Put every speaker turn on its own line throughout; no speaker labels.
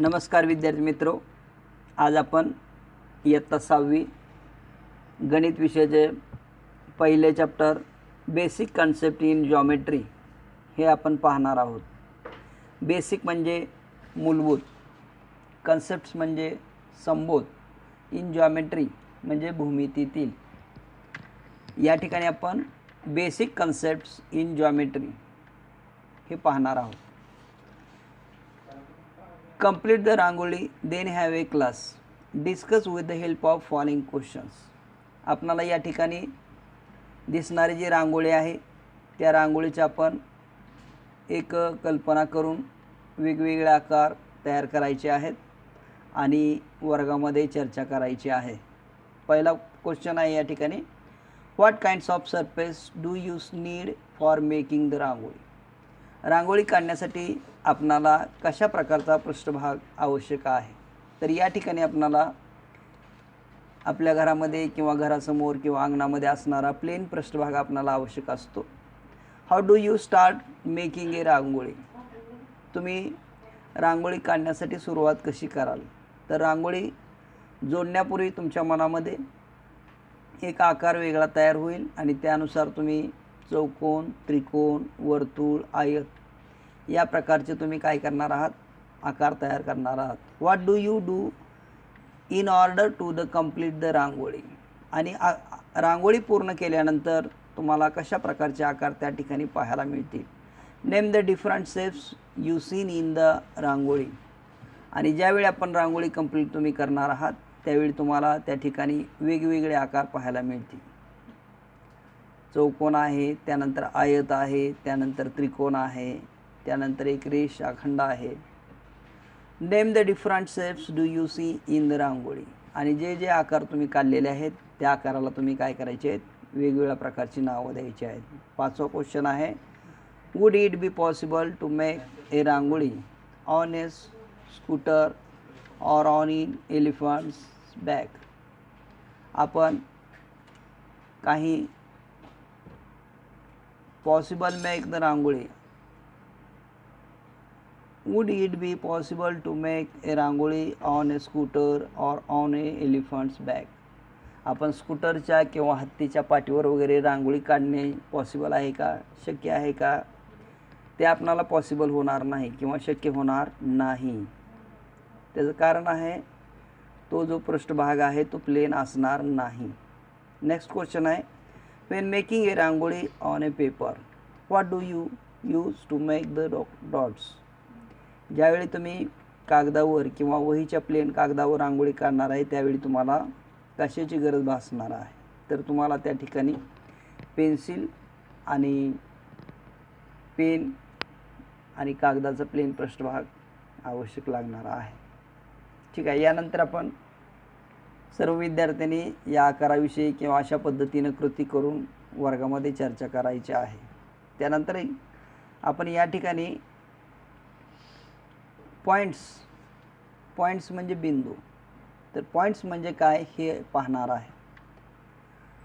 नमस्कार विद्यार्थी मित्रों, आज आपण इयत्ता 6वी गणित विषयाचे पहिले chapter basic concept in geometry हे आपण पाहणार आहोत। बेसिक म्हणजे मूलभूत, कन्सेप्ट्स म्हणजे संबोध, इन जॉमेट्री म्हणजे भूमितीतील। या ठिकाणी आपण बेसिक कन्सेप्ट्स इन जॉमेट्री हे पाहणार आहोत। Complete the rangoli, then have a class. Discuss with the help of following questions. आपणाला या ठिकाणी दिसणारी जी रांगोळी आहे त्या रांगोळीचे आपण एक कल्पना करून वेगवेगळे आकार तयार करायचे आहेत आणि वर्गामध्ये चर्चा करायची आहे। पहिला क्वेश्चन आहे या ठिकाणी, what kinds of surface do you need for making the rangoli. Rangoli काढण्यासाठी आपणाला कशा प्रकारचा पृष्ठभाग आवश्यक आहे। तर या ठिकाणी आपणाला आपल्या घरामध्ये किंवा घरासमोर किंवा अंगणामध्ये असणारा प्लेन पृष्ठभाग आपणाला आवश्यक असतो। How do you start making a rangoli. तुम्ही रांगोळी काढण्यासाठी सुरुवात कशी कराल। तर रांगोळी जोडण्यापूर्वी तुमच्या मनामध्ये एक आकार वेगळा तयार होईल आणि त्यानुसार तुम्ही चौकोन, त्रिकोण, वर्तुळ, आयत या प्रकारचे तुम्ही काय करणार आहात, आकार तयार करणार आहात। What do you do in order to the complete the rangoli. आणि रांगोळी पूर्ण केल्यानंतर तुम्हाला कशा प्रकारचे आकार त्या ठिकाणी पाहायला मिळतील। Name the different shapes you seen in the rangoli. आणि ज्यावेळी आपण रांगोळी कंप्लीट तुम्ही करणार आहात त्यावेळी तुम्हाला त्या ठिकाणी वेगवेगळे आकार पाहायला मिळतील। चौकोन आहे, त्यानंतर आयत आहे, त्यानंतर त्रिकोण आहे, त्यानंतर एक रेष अखंड आहे। Name the different shapes do you see in the rangoli. आणि जे जे आकार तुम्ही काढलेले आहेत त्या आकाराला तुम्ही काय करायचे आहेत, वेगवेगळ्या प्रकारची नावं द्यायची आहेत। पाचवा क्वेश्चन आहे, would it be possible to make a rangoli on a scooter or on in elephant's back. आपण काही possible make the rangoli, would it be possible to make a rangoli on a scooter or on a elephant's back। आपण स्कूटरच्या किंवा हत्तीच्या पाठीवर वगैरे रांगोळी काढणे possible आहे का, शक्य आहे का। ते आपणाला पॉसिबल होणार नाही किंवा शक्य होणार नाही। त्याचं कारण आहे तो जो पृष्ठभाग आहे तो प्लेन असणार नाही। नेक्स्ट क्वेश्चन आहे, when making a rangoli on a paper what do you use to make the dots। ज्यावेळी तुम्ही कागदावर किंवा वहीच्या प्लेन कागदावर रांगोळी काढणार आहे त्यावेळी तुम्हाला कशाची गरज भासणार आहे। तर तुम्हाला त्या ठिकाणी पेन्सिल आणि पेन आणि कागदाचा प्लेन पृष्ठभाग आवश्यक लागणार आहे। ठीक आहे, यानंतर आपण सर्व विद्यार्थ्यांनी या आकाराविषयी किंवा अशा पद्धतीने कृती करून वर्गामध्ये चर्चा करायची आहे। त्यानंतर आपण या ठिकाणी पॉइंट्स म्हणजे बिंदू, तर पॉइंट्स म्हणजे काय हे पाहणार आहे।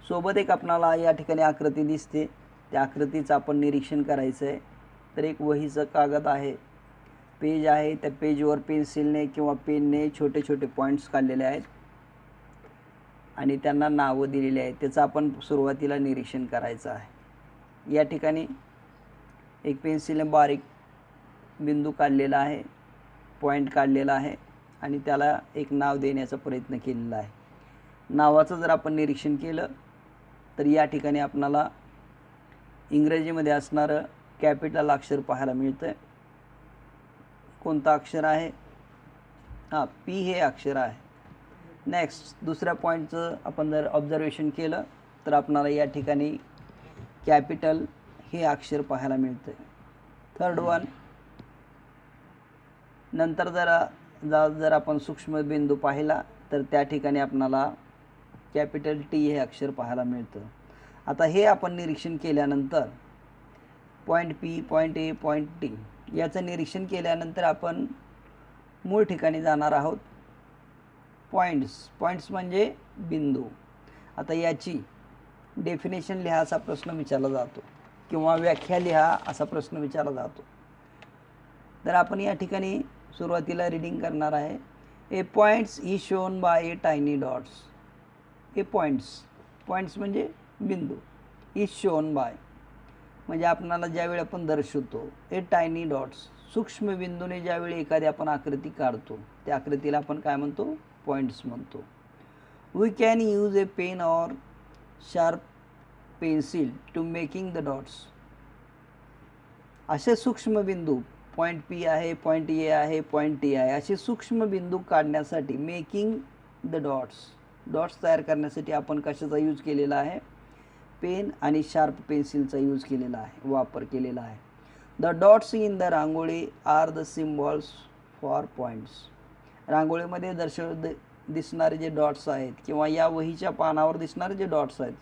सोबत एक आपणाला या ठिकाणी आकृती दिसते, त्या आकृतीचं आपण निरीक्षण करायचं आहे। तर एक वहीचं कागद आहे, पेज आहे, त्या पेजवर पेन्सिलने किंवा पेनने छोटे छोटे पॉइंट्स काढलेले आहेत आणि त्यांना नावं दिलेली आहेत। त्याचं आपण सुरुवातीला निरीक्षण करायचं आहे। या ठिकाणी एक पेन्सिलने बारीक बिंदू काढलेला आहे, पॉइंट काढलेला आहे आणि त्याला एक नाव देण्याचा प्रयत्न केलेला आहे। नावाचं जर आपण निरीक्षण केलं तर या ठिकाणी आपणाला इंग्रजीमध्ये असणारं कॅपिटल अक्षर पाहायला मिळतं। कोणतं अक्षर आहे, हां, पी हे अक्षर आहे। नेक्स्ट दुसऱ्या पॉईंटचं आपण जर ऑब्झर्वेशन केलं तर आपणाला या ठिकाणी कॅपिटल हे अक्षर पाहायला मिळतं। थर्ड वन, नंतर जर आपण सूक्ष्म बिंदू पाहिला तर त्या ठिकाणी आपणाला कॅपिटल टी हे अक्षर पाहायला मिळतं। आता हे आपण निरीक्षण केल्यानंतर point P, point A, point T याचं निरीक्षण केल्यानंतर आपण मूळ ठिकाणी जाणार आहोत। पॉइंट्स म्हणजे बिंदू। आता याची डेफिनेशन लिहा असा प्रश्न विचारला जातो किंवा व्याख्या लिहा असा प्रश्न विचारला जातो। तर आपण या ठिकाणी सुरुवातीला रीडिंग करणार आहे. A points is shown by a tiny dots. A points म्हणजे बिंदू. इज शोन बाय म्हणजे आपणाला ज्यावेळी आपण दर्शवतो ए टायनी डॉट्स, सूक्ष्म बिंदूने ज्यावेळी एखादी आपण आकृती काढतो त्या आकृतीला आपण काय म्हणतो? पॉईंट्स म्हणतो. We can use a pen or sharp pencil to making the dots. असे सूक्ष्म बिंदू पॉईंट पी आहे, पॉईंट ए आहे, पॉईंट टी आहे, असे सूक्ष्म बिंदू काढण्यासाठी मेकिंग द डॉट्स तयार करण्यासाठी आपण कशाचा यूज केलेला आहे? पेन आणि शार्प पेन्सिलचा यूज केलेला आहे, वापर केलेला आहे. The dots in the rangoli are the symbols for points. रांगोळीमध्ये दिसणारे जे डॉट्स आहेत किंवा या वहीच्या पानावर दिसणारे जे डॉट्स आहेत,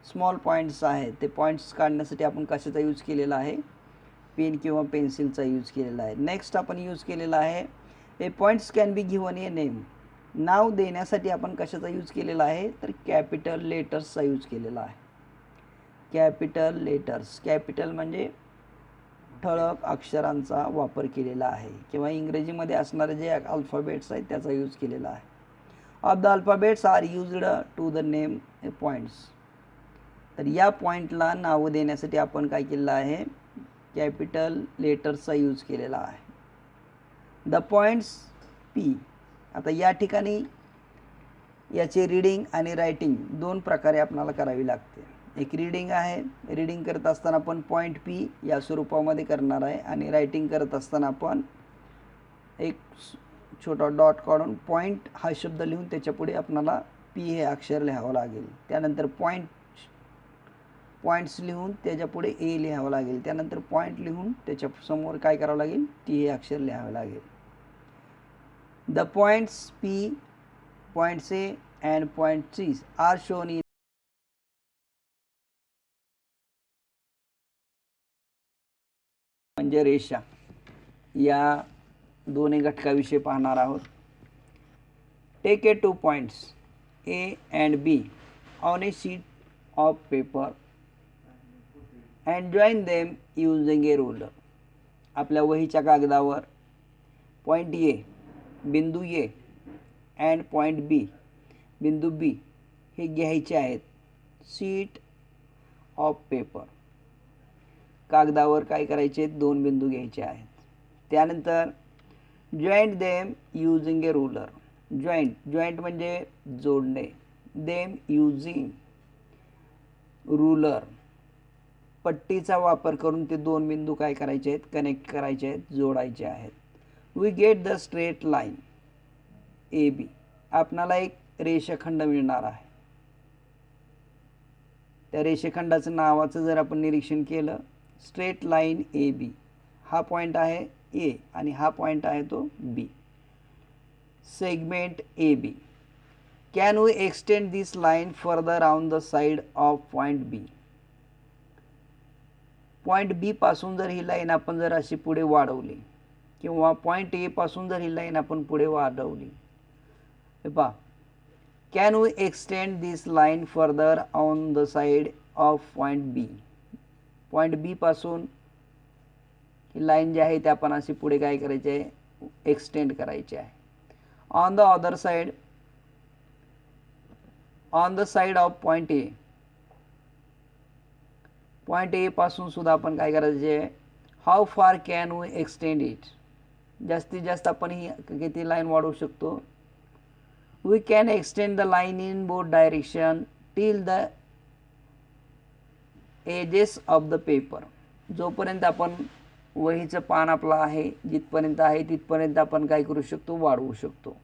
स्मॉल पॉईंट्स आहेत, ते पॉईंट्स काढण्यासाठी आपण कशाचा यूज केलेला आहे? पेन किंवा पेन्सिलचा यूज केलेला आहे. नेक्स्ट आपण यूज केलेला आहे a points can be given a name. नाव देण्यासाठी आपण कशाचा यूज केलेला आहे? तर कॅपिटल लेटर्सचा यूज केलेला आहे. कॅपिटल लेटर्स, कॅपिटल म्हणजे ठळक अक्षरांचा वापर केलेला आहे किंवा इंग्रजीमध्ये असणारे जे अल्फाबेट्स आहेत त्याचा यूज केलेला आहे. Of the alphabets are used to the name a points. तर या पॉईंटला नावं देण्यासाठी आपण काय केलेलं आहे? कॅपिटल लेटर्सचा यूज केलेला आहे. The points P. आता या ठिकाणी याचे रीडिंग आणि रायटिंग दोन प्रकारे आपल्याला करावी लागते. एक रीडिंग आहे, रीडिंग करत असताना आपण पॉईंट पी या स्वरूपामध्ये करणार आहे आणि रायटिंग करत असताना आपण एक छोटा डॉट काढून पॉईंट हा शब्द लिहून त्याच्यापुढे आपल्याला पी हे अक्षर लिहावं लागेल. त्यानंतर पॉईंट्स लिहून त्याच्यापुढे ए लिहावं लागेल. त्यानंतर पॉईंट लिहून त्याच्यासमोर काय करावं लागेल? टी हे अक्षर लिहावं लागेल. The points P, points A and point C are shown in म्हणजे रेषा. या दोन्ही घटकाविषयी पाहणार आहोत. Take a 2 points A and B on a sheet of paper and join them using a ruler. आपल्या वहीच्या कागदावर पॉईंट ए, बिंदू ए अँड पॉईंट बी, बिंदू बी हे घ्यायचे आहेत. शीट ऑफ पेपर, कागदावर काय करायचे आहेत? 2 बिंदू घ्यायचे आहेत. त्यानंतर joint them using a ruler. Joint म्हणजे जोडणे. देम यूजिंग रुलर, पट्टीचा वापर करून ते 2 बिंदू काय करायचे आहेत? कनेक्ट करायचे आहेत, जोडायचे आहेत. We get the straight line A B. आपणाला एक रेषाखंड मिळणार आहे. त्या रेषाखंडाचं नावाचं जर आपण निरीक्षण केलं, स्ट्रेट लाईन ए बी. हा पॉईंट आहे ए आणि हा पॉईंट आहे तो B. Segment A B. Can we extend this line further on the side of point B. Point B पासून जर ही लाईन आपण जर अशी पुढे वाढवली किंवा पॉईंट ए पासून जर ही लाईन आपण पुढे वाढवली, हे पहा, can we extend this line further on the side of point B. Point B पासून ही लाईन जी आहे ते आपण अशी पुढे काय करायची आहे? एक्सटेंड करायची आहे. On the other side, on the side of point A. Point A पासून सुद्धा आपण काय करायचे आहे? हाऊ फार कॅन वी एक्सटेंड इट. जास्तीत जास्त आपण ही किती लाईन वाढवू शकतो? We can extend the line in both direction till the edges of the paper. जोपर्यंत आपण वहीचं पान आपलं आहे जिथपर्यंत आहे तिथपर्यंत आपण काय करू शकतो? वाढवू शकतो.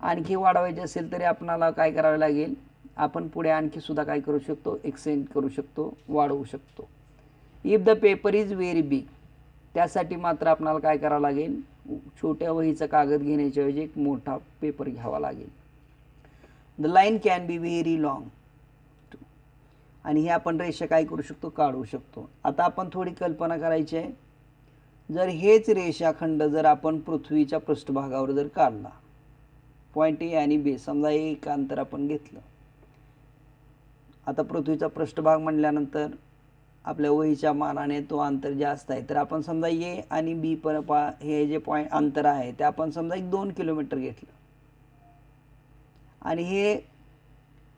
आणखी वाढवायचे असेल तरी आपणाला काय करावे लागेल? आपण पुढे आणखी सुद्धा काय करू शकतो? एक्सटेंड करू शकतो, वाढवू शकतो. If the paper is very big. त्यासाठी मात्र आपणाला काय करावं लागेल? छोट्या वहीचा कागद घेण्याच्या ऐवजी एक मोठा पेपर घ्यावा लागेल. The line can be very long. आणि हे आपण रेषा काय करू शकतो? काढू शकतो. आता आपण थोडी कल्पना करायची आहे. जर हेच रेषाखंड जर आपण पृथ्वीच्या पृष्ठभागावर जर काढला, पॉईंट ए आणि बी, समजा एक अंतर आपण घेतलं. आता पृथ्वीचा पृष्ठभाग म्हटल्यानंतर आपल्या वहीच्या मानाने तो अंतर जास्त आहे. तर आपण समजा ए आणि बी पण हे जे पॉईंट अंतर आहे ते आपण समजा 2 किलोमीटर घेतलं आणि हे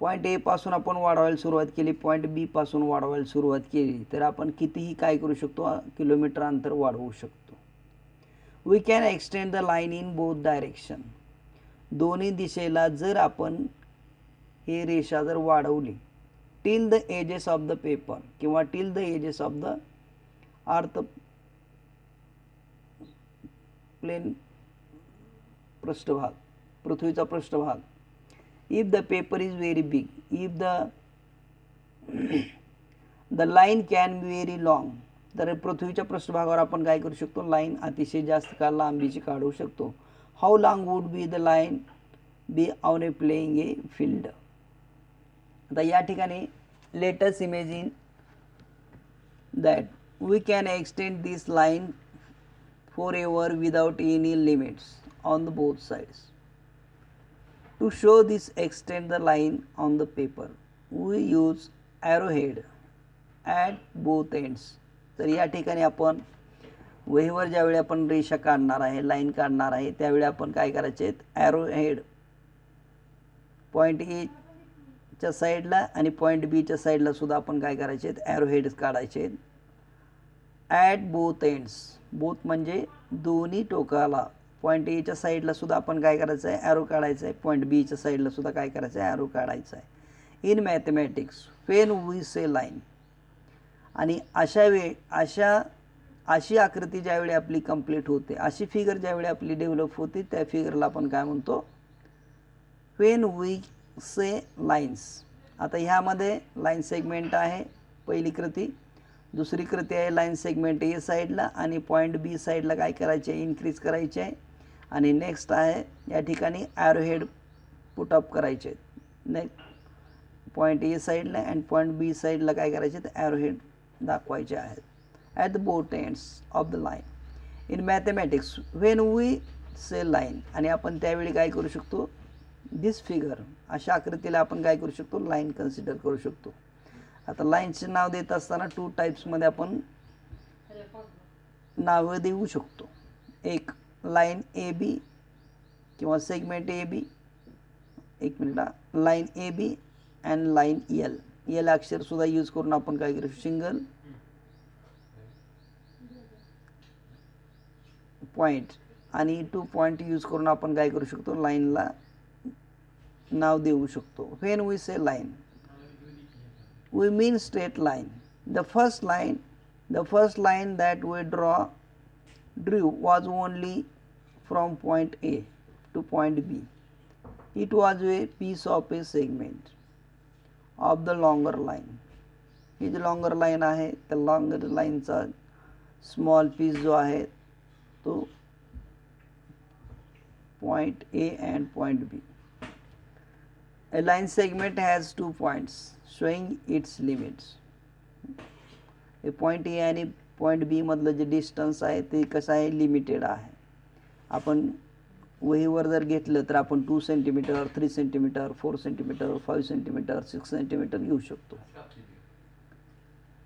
पॉईंट ए पासून आपण वाढवायला सुरुवात केली, पॉईंट बी पासून वाढवायला सुरुवात केली, तर आपण कितीही काय करू शकतो, किलोमीटर अंतर वाढवू शकतो. We can extend the line in both direction. दोन्ही दिशेला जर आपण हे रेषा जर वाढवली, till the edges of the paper किंवा till the edges of the earth plane, पृष्ठभाग, पृथ्वीचा पृष्ठभाग. If the paper is very big, if the line can be very long. तर पृथ्वीच्या पृष्ठभागावर आपण काय करू शकतो, लाईन अतिशय जास्त काळ लांबीची काढू शकतो. How long would be the line be on a playing a field. आता या ठिकाणी let us imagine that we can extend this line forever without any limits on the both sides. To show this extend the line on the paper, we use arrowhead at both ends. तर या ठिकाणी आपण वहीवर ज्यावेळी आपण रेषा काढणार आहे, लाईन काढणार आहे, त्यावेळी आपण काय करायचे आहेत, ॲरोहेड पॉईंट ए च्या साईडला आणि पॉईंट बी च्या साईडला सुद्धा आपण काय करायचे आहेत, ॲरोहेड्स काढायचे आहेत. ॲट बोथ एंड्स, बोथ म्हणजे दोन्ही टोकाला. पॉईंट एच्या साईडला सुद्धा आपण काय करायचं आहे, ॲरो काढायचं आहे. पॉईंट बीच्या साईडला सुद्धा काय करायचं आहे, ॲरो काढायचं आहे. In mathematics when we say line, आणि अशी आकृती ज्यावेळी आपली कंप्लीट होते, अशी फिगर ज्यावेळी आपली डेव्हलप होते, त्या फिगरला आपण काय म्हणतो, व्हेन वी से लाईन्स. आता ह्यामध्ये लाईन सेगमेंट आहे पहिली कृती. दुसरी कृती आहे लाईन सेगमेंट ए साईडला आणि पॉईंट बी साईडला काय करायचे, इन्क्रीज करायचे आहे. आणि नेक्स्ट आहे या ठिकाणी ॲरोहेड पुटअप करायचे. नेक्स्ट पॉईंट ए साईडला अँड पॉईंट बी साईडला काय करायचे, तर ॲरोहेड दाखवायचे आहेत at the both ends of the line. In mathematics when we say line, आणि आपण त्यावेळी काय करू शकतो, दिस फिगर, अशा आकृतीला आपण काय करू शकतो, लाईन कन्सिडर करू शकतो. आता लाईनचे नाव देत असताना 2 टाईप्समध्ये आपण नावं देऊ शकतो. एक लाईन ए बी किंवा सेगमेंट ए बी, एक minute, line A B and line L. L अक्षर सुद्धा यूज करून आपण काय करू, सिंगल पॉईंट आणि 2 पॉईंट यूज करून आपण काय करू शकतो, लाईनला नाव देऊ शकतो. When we say line we mean straight line. The first line that we drew was only from point A to point B. It was a piece of a segment of the longer line. ही जी longer line आहे, त्या longer line चा small piece जो आहे तो point A and point B. A line segment has 2 points showing its limits. हे point A आणि पॉईंट बी मधलं जे डिस्टन्स आहे ते कसं आहे, लिमिटेड आहे. आपण वहीवर जर घेतलं तर आपण 2 centimetre, 3 centimetre, 4 centimetre, 5 centimetre, 6 centimetre घेऊ शकतो.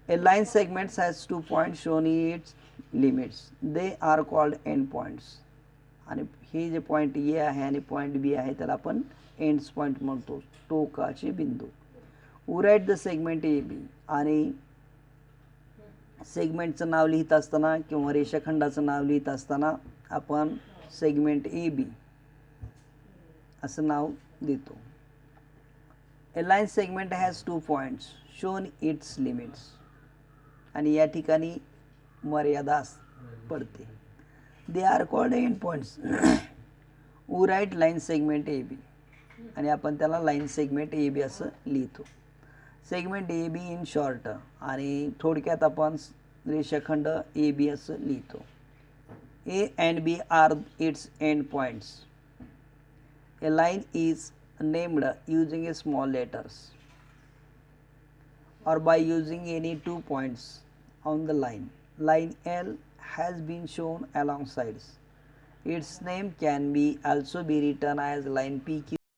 A line segment has 2 points shown its limits. They are called end points. आणि हे जे पॉईंट ए आहे आणि पॉईंट बी आहे त्याला आपण एंड्स पॉईंट म्हणतो, टोकाचे बिंदू. We write the segment A B, आणि सेगमेंटचं नाव लिहित असताना किंवा रेषाखंडाचं नाव लिहित असताना आपण सेगमेंट ए बी असं नाव देतो. A line segment has 2 points shown its limits, आणि या ठिकाणी मर्यादा पडते. They are called end points. We write line segment A B, आणि आपण त्याला लाईन सेगमेंट ए बी असं लिहितो. Segment A B in short, आणि थोडक्यात आपण रेषाखंड ए बी असं लिहितो. A and B are its end points. A line is named using a small letters or by using any 2 points on the line. Line L has been shown along sides. Its name can be also be written as line PQ